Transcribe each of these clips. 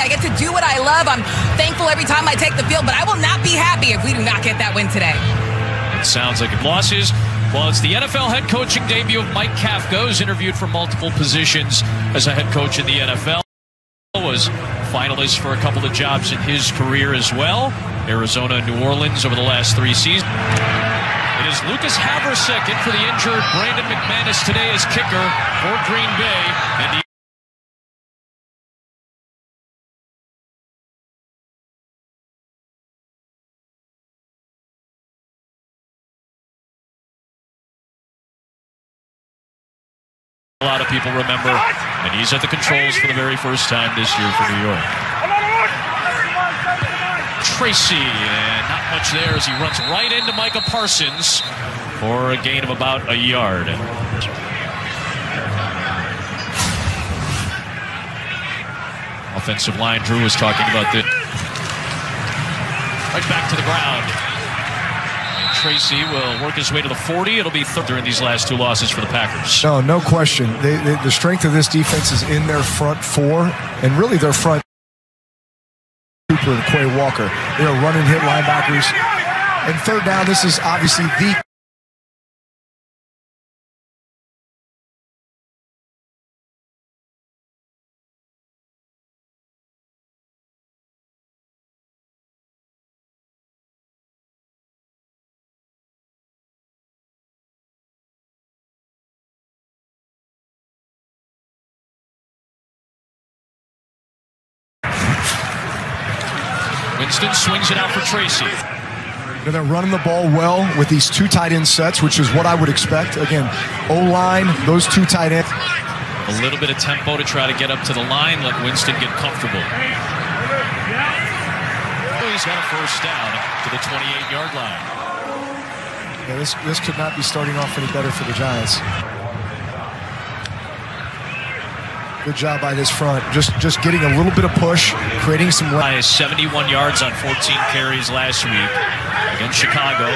I get to do what I love. I'm thankful every time I take the field, but I will not be happy if we do not get that win today. It sounds like losses. Well, it's the NFL head coaching debut of Mike Kafka, who's interviewed for multiple positions as a head coach in the NFL. Was finalist for a couple of jobs in his career as well. Arizona and New Orleans over the last 3 seasons. It is Lucas Haversick in for the injured Brandon McManus today as kicker for Green Bay. And a lot of people remember, and he's at the controls for the very first time this year for New York. Tracy, and not much there as he runs right into Micah Parsons for a gain of about a yard. Offensive line, Drew was talking about this. Right back to the ground. Tracy will work his way to the 40. It'll be third during these last 2 losses for the Packers. No question. The strength of this defense is in their front 4, and really their front Cooper and Quay Walker. They are run and hit linebackers. And third down, this is obviously the Winston swings it out for Tracy. They're running the ball well with these 2 tight end sets, which is what I would expect. Again, O-line, those 2 tight ends. A little bit of tempo to try to get up to the line, let Winston get comfortable. He's got a first down to the 28-yard line. Yeah, this could not be starting off any better for the Giants. Good job by this front. Just getting a little bit of push, creating some... 71 yards on 14 carries last week against Chicago.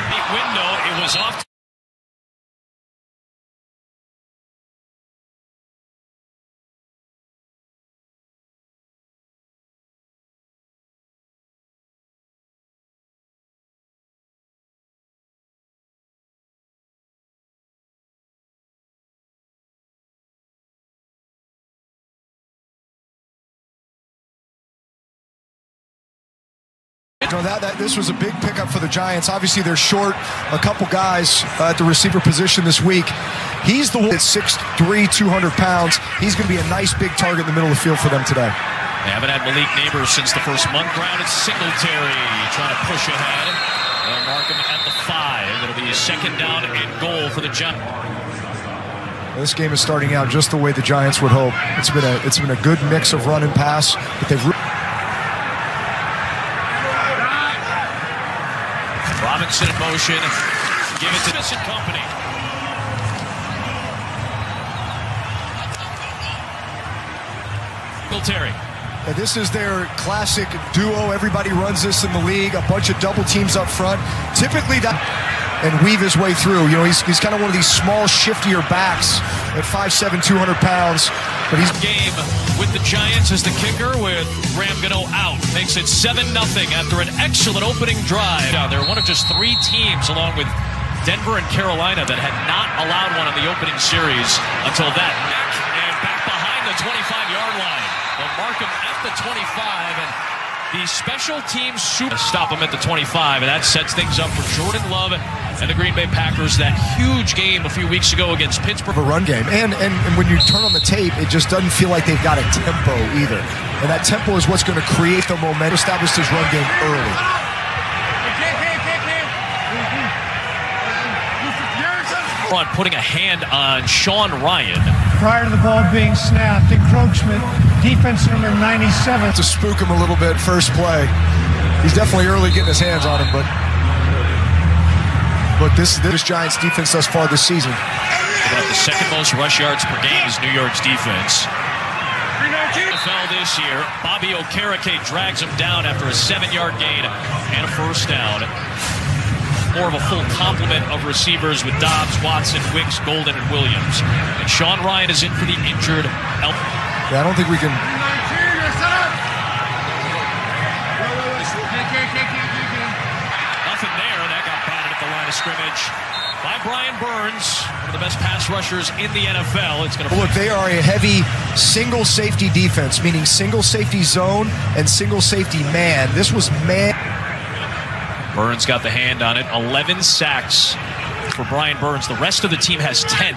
Big window, it was off. This was a big pickup for the Giants. Obviously, they're short a couple guys at the receiver position this week. He's the one that's 6'3", 200 pounds. He's going to be a nice big target in the middle of the field for them today. They haven't had Malik Neighbors since the first month. Grounded Singletary trying to push ahead. They'll mark him at the 5. It'll be a second down and goal for the Giants. This game is starting out just the way the Giants would hope. It's been a good mix of run and pass, but they've... Robinson in motion. Give it to Smith and company. Singletary. This is their classic duo. Everybody runs this in the league. A bunch of double teams up front. Typically that... and weave his way through. You know, he's kind of one of these small, shiftier backs at 5'7", 200 pounds. But he's... Game with the Giants as the kicker with Graham Gano out. Makes it 7-0 after an excellent opening drive. They're one of just 3 teams, along with Denver and Carolina, that had not allowed one in the opening series until that. And back behind the 25-yard line. They'll mark him at the 25, and the special teams stop him at the 25, and that sets things up for Jordan Love and the Green Bay Packers. That huge game a few weeks ago against Pittsburgh. A run game, and when you turn on the tape, it just doesn't feel like they've got a tempo either. And that tempo is what's going to create the momentum. Established his run game early. Putting a hand on Sean Ryan. Prior to the ball being snapped, encroachment, defense number 97. To spook him a little bit, first play. He's definitely early getting his hands on him, but this Giants defense thus far this season. About the second most rush yards per game is New York's defense. NFL this year, Bobby Okereke drags him down after a 7-yard gain and a first down. More of a full complement of receivers with Dobbs, Watson, Wicks, Golden, and Williams. And Sean Ryan is in for the injured Elton. Yeah, I don't think we can. Nothing there. That got batted at the line of scrimmage by Brian Burns, one of the best pass rushers in the NFL. It's going to look. They are a heavy single safety defense, meaning single safety zone and single safety man. This was man. Burns got the hand on it. 11 sacks for Brian Burns. The rest of the team has 10.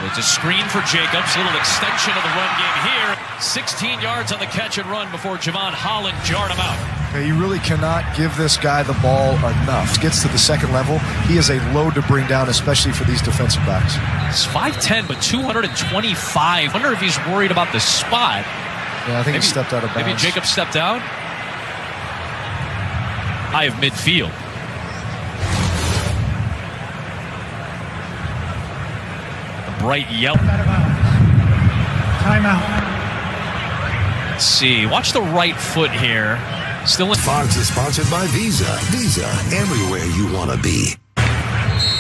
It's a screen for Jacobs. A little extension of the run game here. 16 yards on the catch and run before Javon Holland jarred him out. Okay, you really cannot give this guy the ball enough. Gets to the second level. He is a load to bring down, especially for these defensive backs. He's 5'10", but 225. I wonder if he's worried about the spot. Yeah, I think he stepped out of bounds. Maybe Jacobs stepped out. High of midfield. Bright yellow. Timeout. Let's see. Watch the right foot here. Still in. Fox is sponsored by Visa. Visa, everywhere you want to be.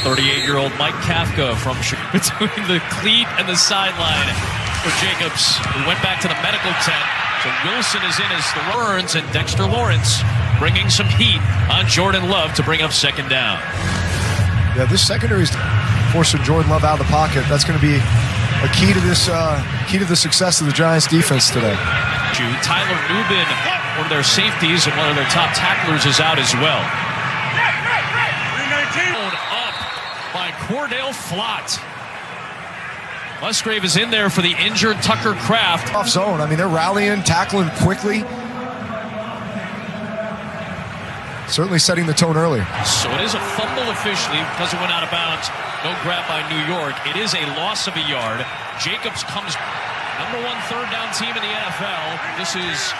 38-year-old Mike Kafka from between the cleat and the sideline for Jacobs, who went back to the medical tent. So Wilson is in as the Burns, and Dexter Lawrence bringing some heat on Jordan Love to bring up second down. Yeah, this secondary is forcing Jordan Love out of the pocket. That's going to be a key to this, key to the success of the Giants' defense today. Tyler Nubin, one of their safeties and one of their top tacklers, is out as well. Up by Cordell Flott. Musgrave is in there for the injured Tucker Kraft. Off zone. I mean, they're rallying, tackling quickly. Certainly setting the tone early. So it is a fumble officially because it went out of bounds. No grab by New York. It is a loss of a yard. Jacobs comes number 1 third down team in the NFL. This has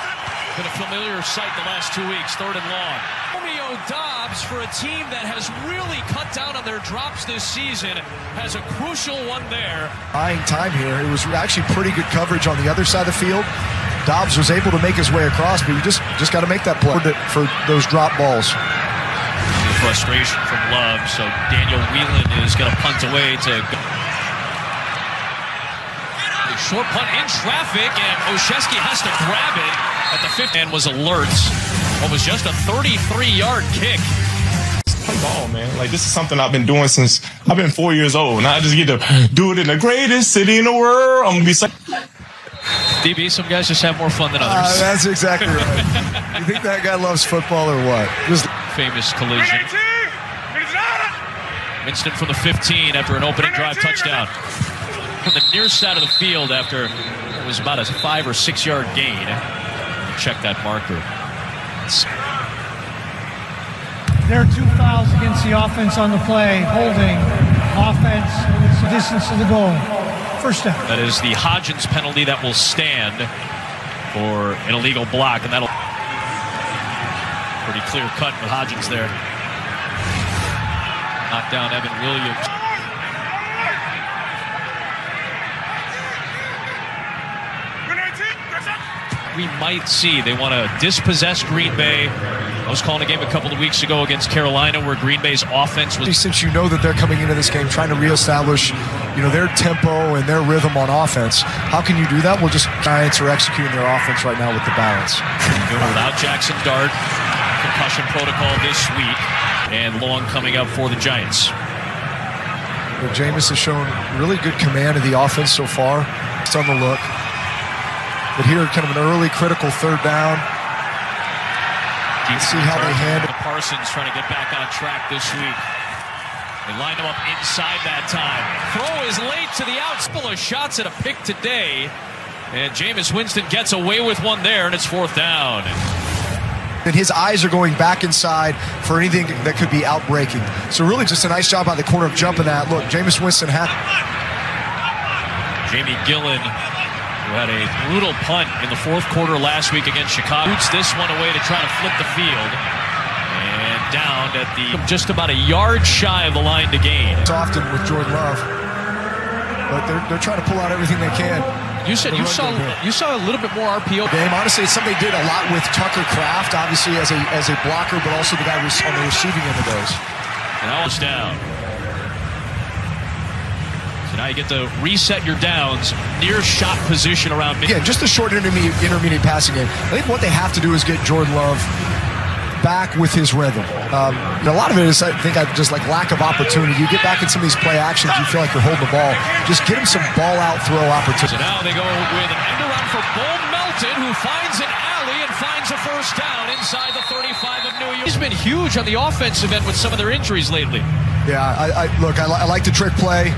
been a familiar sight the last 2 weeks. 3rd and long. Romeo Doubs, for a team that has really cut down on their drops this season, has a crucial one there. Buying time here. It was actually pretty good coverage on the other side of the field. Doubs was able to make his way across, but you just got to make that play for those drop balls. Frustration from Love, so Daniel Whelan is going to punt away to a short punt in traffic, and Olszewski has to grab it at the 50 and was alert. What was just a 33-yard kick. Ball, man. Like, this is something I've been doing since I've been 4 years old. Now I just get to do it in the greatest city in the world. I'm going to be so. DB, some guys just have more fun than others. That's exactly right. You think that guy loves football or what? Famous collision. Winston from the 15 after an opening drive touchdown. From the near side of the field after it was about a 5 or 6 yard gain. Check that marker. There are 2 fouls against the offense on the play. Holding. Offense. Distance to the goal. First down. That is the Hodgins penalty that will stand for an illegal block, and that'll pretty clear cut with Hodgins there. Knock down Evan Williams. We might see they want to dispossess Green Bay. I was calling a game a couple of weeks ago against Carolina where Green Bay's offense was... Since you know that they're coming into this game trying to reestablish, their tempo and their rhythm on offense, how can you do that? Well, just Giants are executing their offense right now with the balance. Doing it without Jackson Dart. Concussion protocol this week. And Long coming up for the Giants. Well, Jameis has shown really good command of the offense so far. It's on the look. But here, kind of an early critical 3rd down. Let's see how they handle Parsons trying to get back on track this week. They lined him up inside that time. Throw is late to the out. Couple of shots at a pick today. And Jameis Winston gets away with one there, and it's 4th down. And his eyes are going back inside for anything that could be outbreaking. So really just a nice job by the corner of jumping that. Look, Jameis Winston had... Jamie Gillen, who had a brutal punt in the 4th quarter last week against Chicago, boots this one away to try to flip the field. And down at just about a yard shy of the line to gain. It's often with Jordan Love, but they're trying to pull out everything they can. You said you saw a little bit more RPO game. Honestly, it's something they did a lot with Tucker Kraft, obviously as a blocker, but also the guy on the receiving end of those. And all is down. So So now you get to reset your downs near shot position around mid. Yeah, just a short intermediate passing game. I think what they have to do is get Jordan Love back with his rhythm. And a lot of it is, I think, just like lack of opportunity. You get back in some of these play actions, you feel like you're holding the ball. Just get him some ball out throw opportunity. So now they go with an end around for Bull Melton, who finds an alley and finds a first down inside the 35 of New York. He's been huge on the offensive end with some of their injuries lately. Yeah, look, I like the trick play.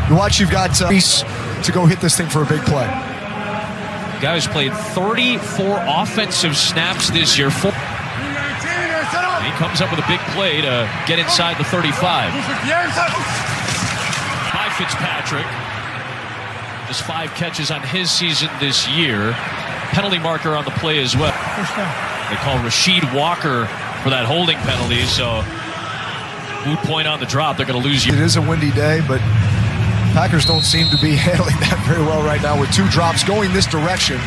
You watch, you've got Reese to go hit this thing for a big play. Guys played 34 offensive snaps this year. And he comes up with a big play to get inside the 35. By Fitzpatrick. Just 5 catches on his season this year. Penalty marker on the play as well. They call Rasheed Walker for that holding penalty, so moot point on the drop. They're going to lose you. It is a windy day, but Packers don't seem to be handling that very well right now with 2 drops going this direction.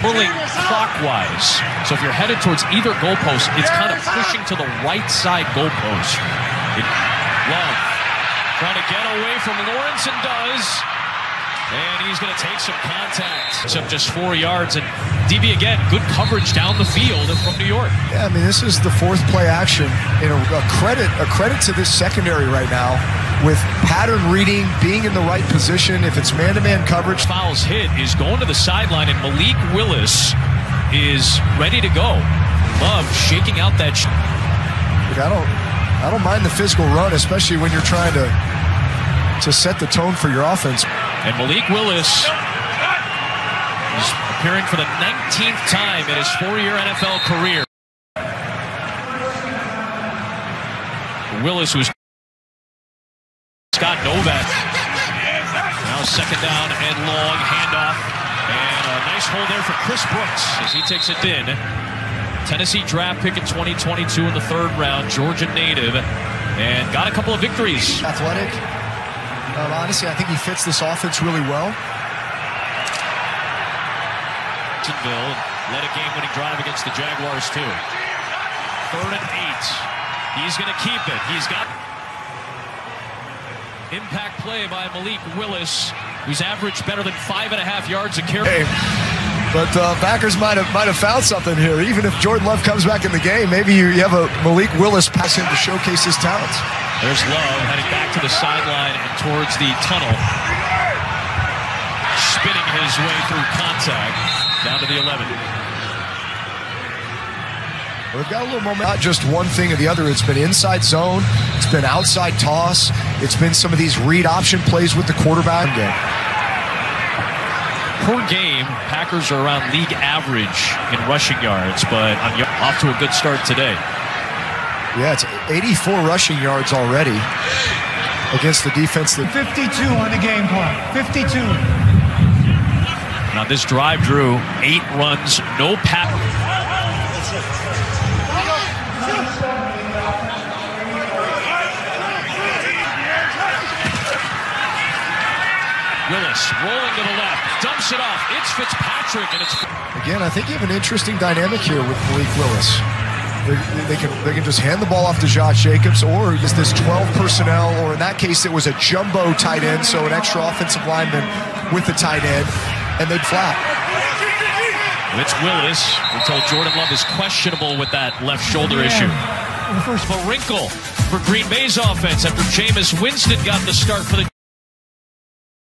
Pulling clockwise. So if you're headed towards either goalpost, it's kind of pushing to the right side goalpost. Love trying to get away from Lawrence and does. And he's going to take some contact. It's up just 4 yards. And DB again, good coverage down the field from New York. Yeah, I mean, this is the 4th play action. And a credit to this secondary right now with pattern reading, being in the right position. If it's man-to-man coverage. Fouls hit is going to the sideline, and Malik Willis is ready to go. Love shaking out that. Look, I don't mind the physical run, especially when you're trying to set the tone for your offense. And Malik Willis is appearing for the 19th time in his 4-year NFL career. Willis was Scott Novak. Now 2nd down and long handoff. And a nice hold there for Chris Brooks as he takes it in. Tennessee draft pick in 2022 in the 3rd round. Georgia native. And got a couple of victories. Athletic. Honestly, I think he fits this offense really well. Jacksonville led a game-winning drive against the Jaguars, too. 3rd and 8. He's going to keep it. He's got impact play by Malik Willis, who's averaged better than 5.5 yards a carry. But Packers might have found something here. Even if Jordan Love comes back in the game, maybe you have a Malik Willis pass him to showcase his talents. There's Love heading back to the sideline and towards the tunnel. Spinning his way through contact down to the 11. Well, they've got a little momentum. Not just one thing or the other. It's been inside zone. It's been outside toss. It's been some of these read option plays with the quarterback. Per game, Packers are around league average in rushing yards, but off to a good start today. Yeah, it's 84 rushing yards already against the defense. 52 on the game clock. 52. Now this drive, Drew, 8 runs, no pass. Willis rolling to the left, dumps it off. It's Fitzpatrick, and it's again. I think you have an interesting dynamic here with Malik Willis. They can just hand the ball off to Josh Jacobs, or is this 12 personnel, or in that case it was a jumbo tight end, so an extra offensive lineman with the tight end, and they'd flat. It's Willis. We're told Jordan Love is questionable with that left shoulder issue. The first wrinkle for Green Bay's offense after Jameis Winston got the start for the